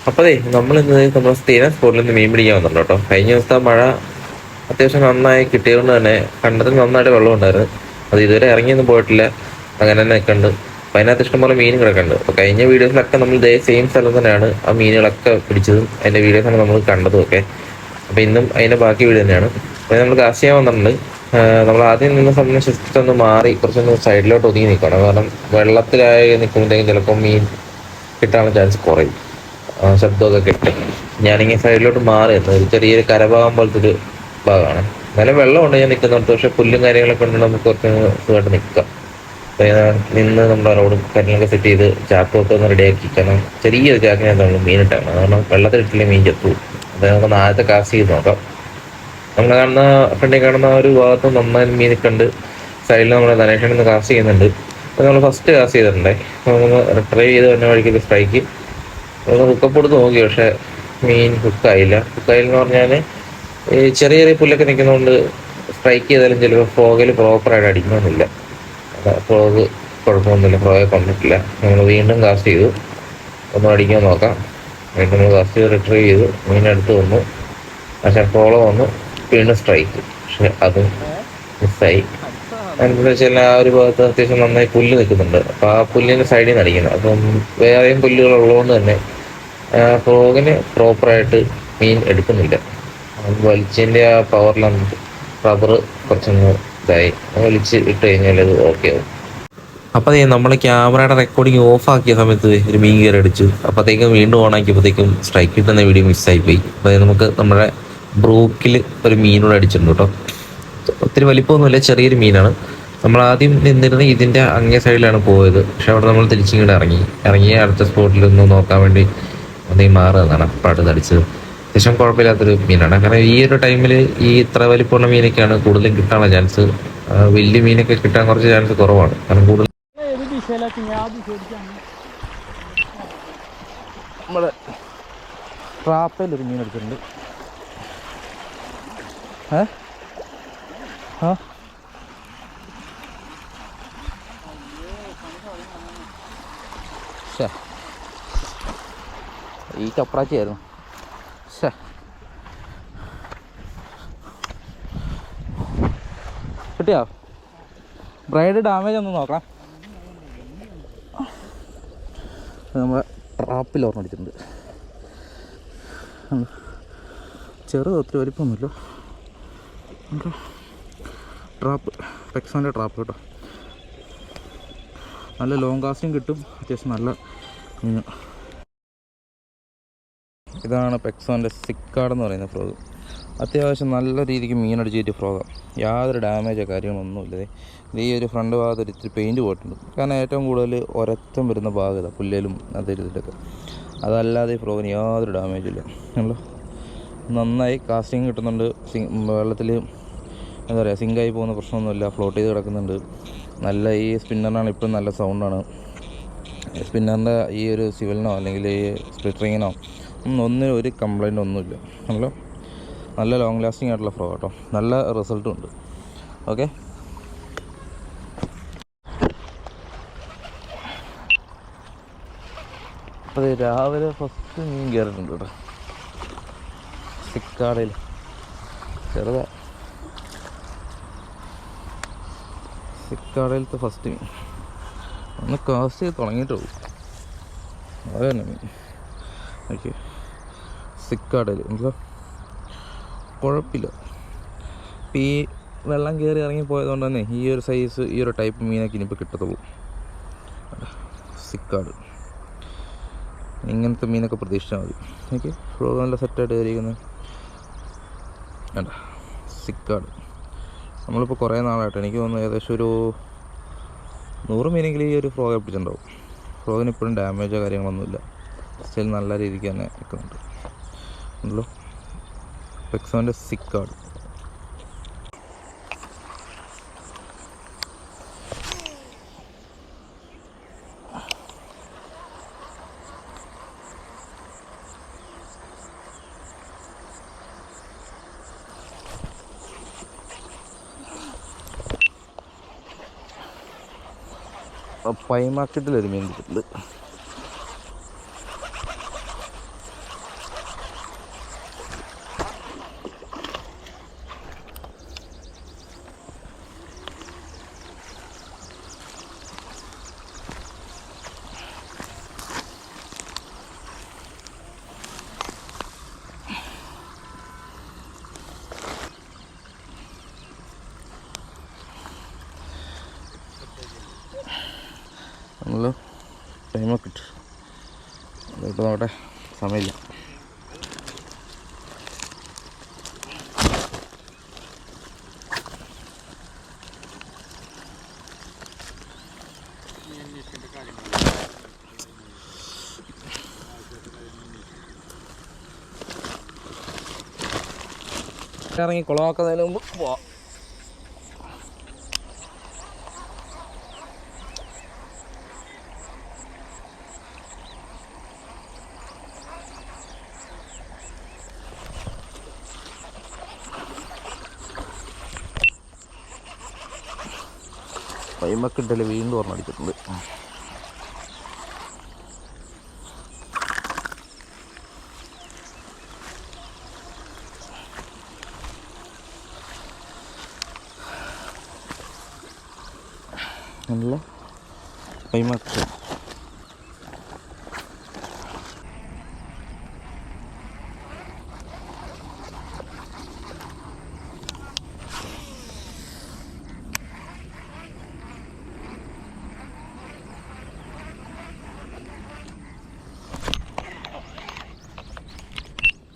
അപ്പതേ നമ്മളിന്ന് നമ്മുടെ സ്ഥിരം സ്പോട്ടിൽ നിന്ന് മീൻ പിടിക്കാൻ വന്നിട്ടുണ്ട് കേട്ടോ. കഴിഞ്ഞ ദിവസത്തെ മഴ അത്യാവശ്യം നന്നായി കിട്ടിയതുകൊണ്ട് തന്നെ കണ്ടത്തിൽ നന്നായിട്ട് വെള്ളം ഉണ്ടായിരുന്നു. അത് ഇതുവരെ ഇറങ്ങിയൊന്നും പോയിട്ടില്ല, അങ്ങനെ തന്നെ നിൽക്കുന്നുണ്ട്. അപ്പം അതിനകത്ത് ഇഷ്ടംപോലെ മീൻ കിടക്കുന്നുണ്ട്. അപ്പോൾ കഴിഞ്ഞ വീഡിയോസിലൊക്കെ നമ്മൾ ഇതേ സെയിം സ്ഥലം തന്നെയാണ് ആ മീനുകളൊക്കെ പിടിച്ചതും അതിൻ്റെ വീഡിയോസാണ് നമ്മൾ കണ്ടതും ഒക്കെ. അപ്പോൾ ഇന്നും അതിൻ്റെ ബാക്കി വീഡിയോ തന്നെയാണ്. അപ്പോൾ നമ്മൾ കാശ് ചെയ്യാൻ വന്നിട്ടുണ്ട്. നമ്മൾ ആദ്യം നിന്ന സമയം ജസ്റ്റ് ഒന്ന് മാറി കുറച്ചൊന്ന് സൈഡിലോട്ട് ഒതുങ്ങി നിൽക്കണം. കാരണം വെള്ളത്തിലായി നിൽക്കുമ്പോഴത്തേക്കും ചിലപ്പോൾ മീൻ കിട്ടാനുള്ള ചാൻസ് കുറയും, ശബ്ദമൊക്കെ കിട്ടും. ഞാനിങ്ങനെ സൈഡിലോട്ട് മാറി ഒരു ചെറിയൊരു കരഭാഗം പോലത്തെ ഒരു ഭാഗമാണ്. നല്ല വെള്ളമുണ്ട് ഞാൻ നിൽക്കുന്നിടത്ത്, പക്ഷെ പുല്ലും കാര്യങ്ങളൊക്കെ ഉണ്ട്, നമുക്ക് കുറച്ച് സുഖമായിട്ട് നിൽക്കാം. അപ്പോൾ നിന്ന് നമ്മുടെ റോഡും കാര്യങ്ങളൊക്കെ സെറ്റ് ചെയ്ത് ചാക്കൊക്കെ ഒന്ന് റെഡിയാക്കി. കാരണം ചെറിയൊരു ചാക്കിനകത്ത് നമ്മൾ മീനിട്ടാണ്, കാരണം വെള്ളത്തിലിട്ടില്ലേ മീൻ ചത്തു. അപ്പോൾ നമുക്ക് ആദ്യത്തെ കാസ്റ്റ് ചെയ്ത് നോക്കാം. നമ്മൾ കാണുന്ന ഫ്രണ്ടിൽ കാണുന്ന ഒരു ഭാഗത്ത് നന്നായി മീൻ കണ്ട് സൈഡിൽ നമ്മുടെ ധനേഷൻ നിന്ന് കാസ്റ്റ് ചെയ്യുന്നുണ്ട്. അപ്പോൾ നമ്മൾ ഫസ്റ്റ് കാസ്റ്റ് ചെയ്തിട്ടുണ്ടേ, നമ്മൾ റിട്രൈവ് ചെയ്ത് തന്നെ വഴിക്ക് സ്ട്രൈക്ക് ഒന്ന് ഹുക്കപ്പ് കൊടുത്ത് നോക്കി, പക്ഷെ മീൻ ഹുക്കായില്ല. ഹുക്കായില്ലെന്ന് പറഞ്ഞാൽ ഈ ചെറിയ ചെറിയ പുല്ലൊക്കെ നിൽക്കുന്നതുകൊണ്ട് സ്ട്രൈക്ക് ചെയ്താലും ചിലപ്പോൾ ഫ്രോഗിൽ പ്രോപ്പറായിട്ട് അടിക്കണമെന്നില്ല. ഫ്രോഗ് കുഴപ്പമൊന്നുമില്ല, ഫ്രോഗെ കൊണ്ടിട്ടില്ല. നമ്മൾ വീണ്ടും കാസ്റ്റ് ചെയ്തു, ഒന്നും അടിക്കാൻ നോക്കാം. വീണ്ടും നമ്മൾ കാസ്റ്റ് ചെയ്ത് റിട്രീവ് ചെയ്തു, മീനടുത്ത് വന്നു, പക്ഷെ ഫോളോ വന്നു, വീണ്ടും സ്ട്രൈക്ക്, പക്ഷെ അതും മിസ്സായി. എന്താണെന്ന് വെച്ചാൽ ആ ഒരു ഭാഗത്ത് അത്യാവശ്യം നന്നായി പുല്ല് നിൽക്കുന്നുണ്ട്. അപ്പോൾ ആ പുല്ലിൻ്റെ സൈഡിൽ നിന്ന് അടിക്കുന്നത്. അപ്പം വേറെയും പുല്ലുകൾ ഉള്ളതുകൊണ്ട് തന്നെ ഫ്രോഗിന് പ്രോപ്പറായിട്ട് മീൻ എടുക്കുന്നില്ല. വലിച്ചതിൻ്റെ ആ പവറിലാണ് റബ്ബർ കുറച്ചൊന്ന് ഇതായി, വലിച്ച് ഇട്ട് കഴിഞ്ഞാൽ അത് ഓക്കെ ആവും. അപ്പോൾ നമ്മൾ ക്യാമറയുടെ റെക്കോർഡിങ് ഓഫ് ആക്കിയ സമയത്ത് ഒരു മീൻ കയറി അടിച്ചു. അപ്പോഴത്തേക്കും വീണ്ടും ഓൺ ആക്കിയപ്പോഴത്തേക്കും സ്ട്രൈക്ക് കിട്ടുന്ന വീഡിയോ മിസ്സായിപ്പോയി. അപ്പോൾ നമുക്ക് നമ്മുടെ ബ്രൂക്കിൽ ഒരു മീനോട് അടിച്ചിട്ടുണ്ട് കേട്ടോ. ഒത്തിരി വലിപ്പമൊന്നുമില്ല, ചെറിയൊരു മീനാണ്. നമ്മൾ ആദ്യം നിന്നിരുന്ന ഇതിൻ്റെ അങ്ങേ സൈഡിലാണ് പോയത്, പക്ഷെ അവിടെ നമ്മൾ തിരിച്ചിങ്ങോട്ട് ഇറങ്ങി അടുത്ത സ്പോട്ടിൽ ഒന്ന് നോക്കാൻ വേണ്ടി ഒന്നെങ്കിൽ മാറുന്നതാണ്. അപ്പോൾ അടുത്ത് അടിച്ചത് അത്യാവശ്യം കുഴപ്പമില്ലാത്തൊരു മീനാണ്. കാരണം ഈ ഒരു ടൈമിൽ ഈ ഇത്ര വലിപ്പമുള്ള മീനൊക്കെയാണ് കൂടുതലും കിട്ടാനുള്ള ചാൻസ്. വലിയ മീനൊക്കെ കിട്ടാൻ കുറച്ച് ചാൻസ് കുറവാണ്, കാരണം കൂടുതൽ നമ്മുടെ ട്രാപ്പയിലൊരു മീൻ എടുത്തിട്ടുണ്ട്. ഈ ചപ്രാച്ചിയായിരുന്നു. കിട്ടിയോ? ബ്രൈഡ് ഡാമേജ് ഒന്ന് നോക്കാം. നമ്മളെ ട്രാപ്പിൽ ഓർമ്മ അടിച്ചിട്ടുണ്ട്. ചെറുത് ഒത്തിരി വലിപ്പമൊന്നുമില്ല. ട്രാപ്പ് പെക്സോൻ്റെ ട്രാപ്പ് കേട്ടോ. നല്ല ലോങ് കാസ്റ്റിങ് കിട്ടും, അത്യാവശ്യം നല്ല മീൻ. ഇതാണ് പെക്സോൻ്റെ സിക്കാർഡ് എന്ന് പറയുന്ന ഫ്രോഗ്. അത്യാവശ്യം നല്ല രീതിക്ക് മീനടിച്ചിട്ട് ഫ്രോഗാണ്. യാതൊരു ഡാമേജോ കാര്യങ്ങളൊന്നുമില്ല. ഈ ഒരു ഫ്രണ്ട് ഭാഗത്ത് ഒരു ഇത്തിരി പെയിൻറ്റ് പോയിട്ടുണ്ട്, കാരണം ഏറ്റവും കൂടുതൽ ഒരറ്റം വരുന്ന ഭാഗം ഇതാണ്, പുല്ലേലും അതിലൊക്കെ. അതല്ലാതെ ഈ ഫ്രോഗിന് യാതൊരു ഡാമേജും ഇല്ല. നമ്മൾ നന്നായി കാസ്റ്റിങ് കിട്ടുന്നുണ്ട്. വെള്ളത്തിൽ എന്താ പറയുക, സിങ്കായി പോകുന്ന പ്രശ്നമൊന്നുമില്ല, ഫ്ലോട്ട് ചെയ്ത് കിടക്കുന്നുണ്ട്. നല്ല ഈ സ്പിന്നറിനാണ് ഇപ്പോഴും നല്ല സൗണ്ടാണ്. സ്പിന്നറിൻ്റെ ഈ ഒരു സിവലിനോ അല്ലെങ്കിൽ ഈ സ്പ്ലിറ്ററിങ്ങിനോ ഒന്നിനും ഒരു കംപ്ലൈൻ്റ് ഒന്നുമില്ല. നല്ല ലോങ് ലാസ്റ്റിംഗ് ആയിട്ടുള്ള ഫ്രോ കേട്ടോ, നല്ല റിസൾട്ടും ഉണ്ട്. ഓക്കെ, അപ്പോൾ രാവിലെ ഫസ്റ്റ് മീൻ കയറിയിട്ടുണ്ട് കേട്ടോ, സിക്കാടയിൽ. ചെറുതാ, സിക്കാടയിലത്തെ ഫസ്റ്റ് മീൻ. ഒന്ന് കാസ്റ്റ് ചെയ്ത് തുടങ്ങിയിട്ട് പോകും, അത് തന്നെ മീൻ. ഓക്കെ, സിക്കാടയിൽ നമുക്ക് കുഴപ്പമില്ല. ഇപ്പം ഈ വെള്ളം കയറി ഇറങ്ങി പോയതുകൊണ്ട് തന്നെ ഈ ഒരു സൈസ്, ഈ ഒരു ടൈപ്പ് മീനൊക്കെ ഇനിയിപ്പോൾ കിട്ടത്തുള്ളൂ. സിക്കാട് ഇങ്ങനത്തെ മീനൊക്കെ പ്രതീക്ഷിച്ചാൽ മതി. ഓക്കെ, ഫ്രോ നല്ല സെറ്റായിട്ട് കയറിയിരിക്കുന്നത് വേണ്ട. സിക്കാട് നമ്മളിപ്പോൾ കുറേ നാളായിട്ട്, എനിക്ക് തോന്നുന്നു ഏകദേശം ഒരു 100 മീനെങ്കിലും ഈ ഒരു ഫ്രോഗെ പിടിച്ചിട്ടുണ്ടാവും. ഫ്രോഗിന് ഇപ്പോഴും ഡാമേജോ കാര്യങ്ങളൊന്നുമില്ല, സ്റ്റിൽ നല്ല രീതിക്ക് തന്നെ നിൽക്കുന്നുണ്ട്. ഉണ്ടല്ലോ പെക്സോൻ്റെ സിക്കാട്. പൈ മാർക്കറ്റിലൊരു മീൻ കിട്ടുന്നുണ്ട്. നമ്മൾ ടൈമൊക്കെ ഇട്ട് അതിപ്പോൾ നോട്ടെ, സമയമില്ല. ഇറങ്ങി കുളമാക്കുന്നതിന് മുമ്പ് പോവാം. പൈമക്കിട്ടല് വീണ്ടും ഓർമ്മടിച്ചിട്ടുണ്ട്. നല്ല പൈമക്ക്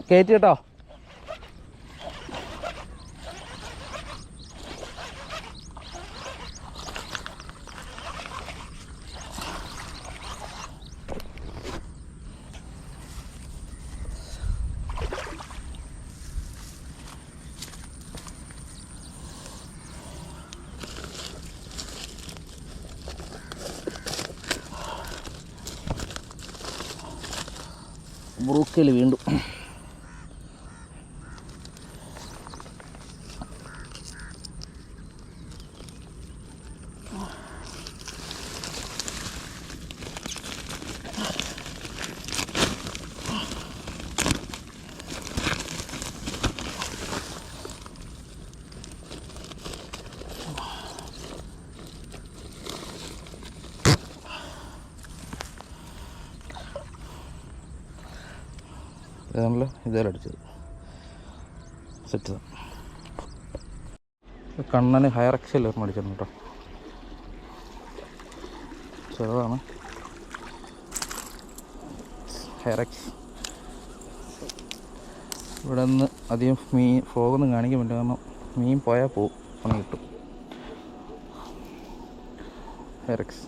കയറ്റി കേട്ടോ. ബ്രൂക്കയിൽ വീണ്ടും നമ്മൾ ഇതേലും അടിച്ചത് സെറ്റ്. കണ്ണന് ഹയറക്സിൽ ഒരെണ്ണം അടിച്ചിട്ടുണ്ട് കേട്ടോ. ചെറുതാണ് ഹയറക്സ്. ഇവിടെ നിന്ന് അധികം മീൻ ഫ്രോഗൊന്നും കാണിക്കാൻ പറ്റില്ല, കാരണം മീൻ പോയാൽ പോവും, പണി കിട്ടും. ഹയറക്സ്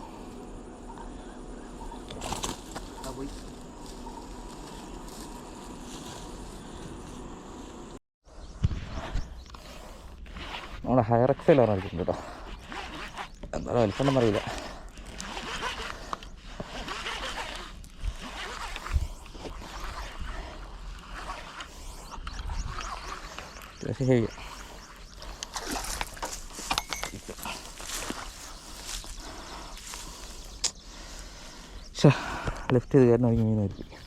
നമ്മുടെ ഹയറക്സിൽ ഒരെണ്ണം അടിച്ചിട്ടുണ്ട് കേട്ടോ. എന്തായാലും വലിപ്പമുണ്ടെന്ന് അറിയില്ല. ലിഫ്റ്റ് ചെയ്ത് കയറുന്ന മീനായിരിക്കും.